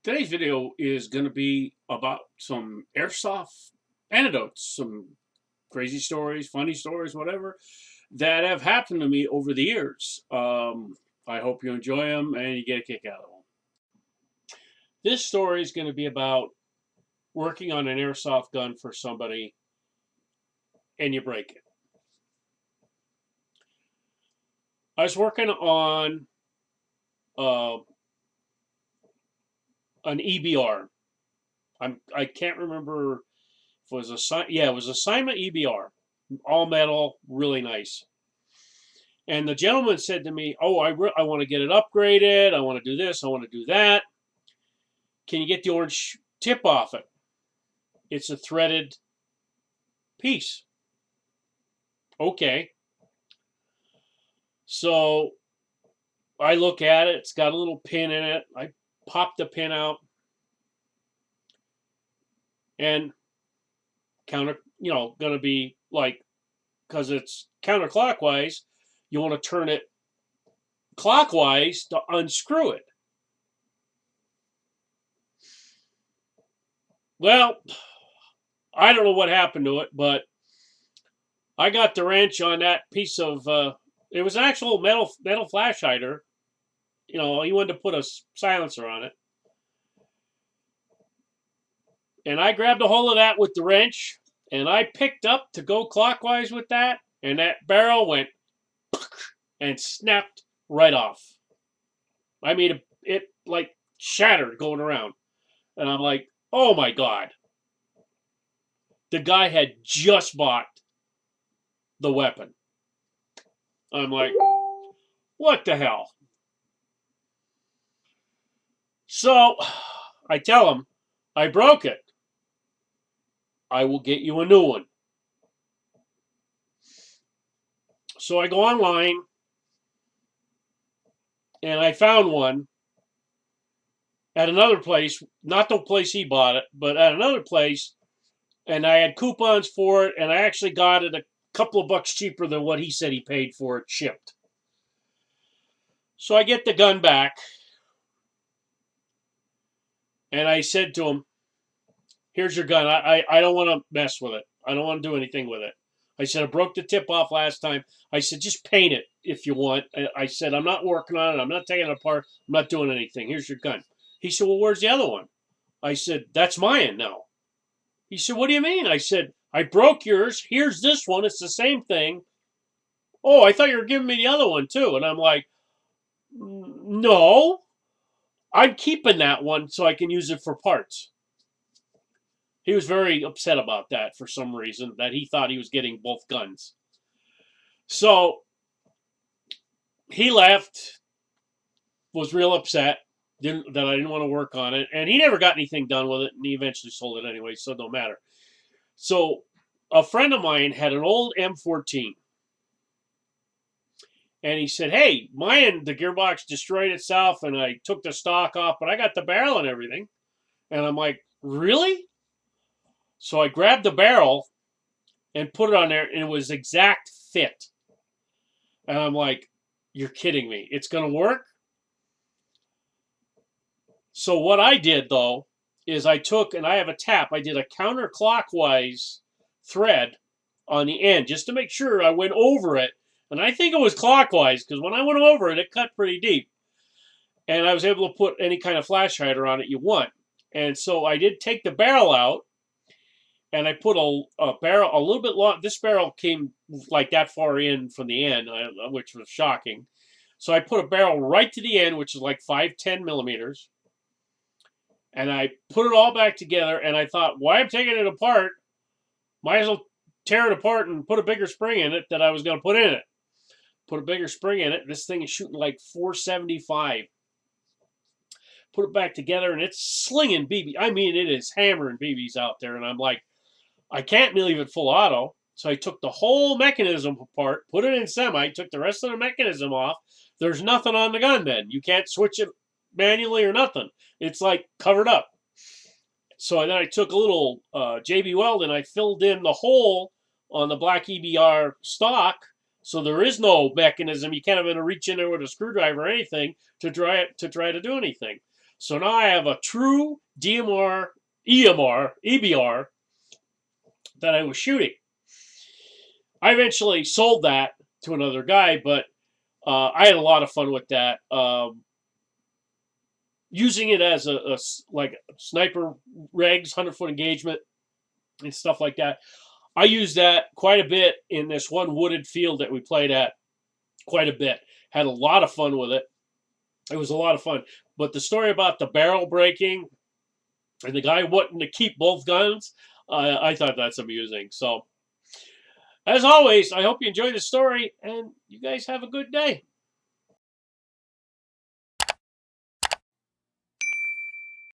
Today's video is going to be about some airsoft anecdotes, some crazy stories, funny stories, whatever, that have happened to me over the years. I hope you enjoy them and you get a kick out of them. This story is going to be about working on an airsoft gun for somebody and you break it. I was working on uh, an EBR. I can't remember if it was it was a Cyma EBR, all metal, really nice. And the gentleman said to me, "Oh, I want to get it upgraded. I want to do this. I want to do that. Can you get the orange tip off it? It's a threaded piece." Okay. So I look at it. It's got a little pin in it. I pop the pin out and going to be like, because it's counterclockwise, you want to turn it clockwise to unscrew it. Well, I don't know what happened to it, but I got the wrench on that piece of. It was an actual metal flash hider. He wanted to put a silencer on it, and I grabbed a hold of that with the wrench, and I picked up to go clockwise with that, and that barrel went and snapped right off. I mean, it like shattered going around, and I'm like, oh my god, the guy had just bought the weapon. I'm like, what the hell? So I tell him, I broke it. I will get you a new one. So I go online and I found one at another place, not the place he bought it, but at another place, and I had coupons for it, and I actually got it a couple of bucks cheaper than what he said he paid for it shipped. So I get the gun back, and I said to him, here's your gun. I don't want to mess with it. I don't want to do anything with it. I said, I broke the tip off last time. I said, just paint it if you want. I said, I'm not working on it. I'm not taking it apart. I'm not doing anything. Here's your gun. He said, well, where's the other one? I said, that's mine now. He said, what do you mean? I said, I broke yours. Here's this one. It's the same thing. Oh, I thought you were giving me the other one too. And I'm like, no, I'm keeping that one so I can use it for parts. He was very upset about that for some reason, that he thought he was getting both guns. So he left, was real upset that I didn't want to work on it, and he never got anything done with it, and he eventually sold it anyway, so it don't matter. So a friend of mine had an old M14, and he said, hey, mine, the gearbox destroyed itself, and I took the stock off, but I got the barrel and everything. And I'm like, really? So I grabbed the barrel and put it on there, and it was exact fit. And I'm like, you're kidding me. It's going to work? So what I did, though, is I took, and I have a tap, I did a counterclockwise thread on the end just to make sure I went over it. And I think it was clockwise, because when I went over it, it cut pretty deep. And I was able to put any kind of flash hider on it you want. And so I did take the barrel out, and I put a barrel a little bit long. This barrel came like that far in from the end, which was shocking. So I put a barrel right to the end, which is like 510 millimeters. And I put it all back together, and I thought, why I'm taking it apart, might as well tear it apart and put a bigger spring in it that I was going to put in it. Put a bigger spring in it. This thing is shooting like 475. Put it back together, and it's slinging BB. I mean, it is hammering BBs out there, and I'm like, I can't leave it full auto. So I took the whole mechanism apart, put it in semi, took the rest of the mechanism off. There's nothing on the gun then. You can't switch it manually or nothing. It's like covered up. So then I took a little JB Weld and I filled in the hole on the black EBR stock. So there is no mechanism. You can't even reach in there with a screwdriver or anything to try to do anything. So now I have a true DMR, EBR that I was shooting. I eventually sold that to another guy, but I had a lot of fun with that. Using it as a like sniper regs, 100-foot engagement, and stuff like that. I used that quite a bit in this one wooded field that we played at. Quite a bit. Had a lot of fun with it. It was a lot of fun. But the story about the barrel breaking and the guy wanting to keep both guns, I thought that's amusing. So, as always, I hope you enjoyed the story, and you guys have a good day.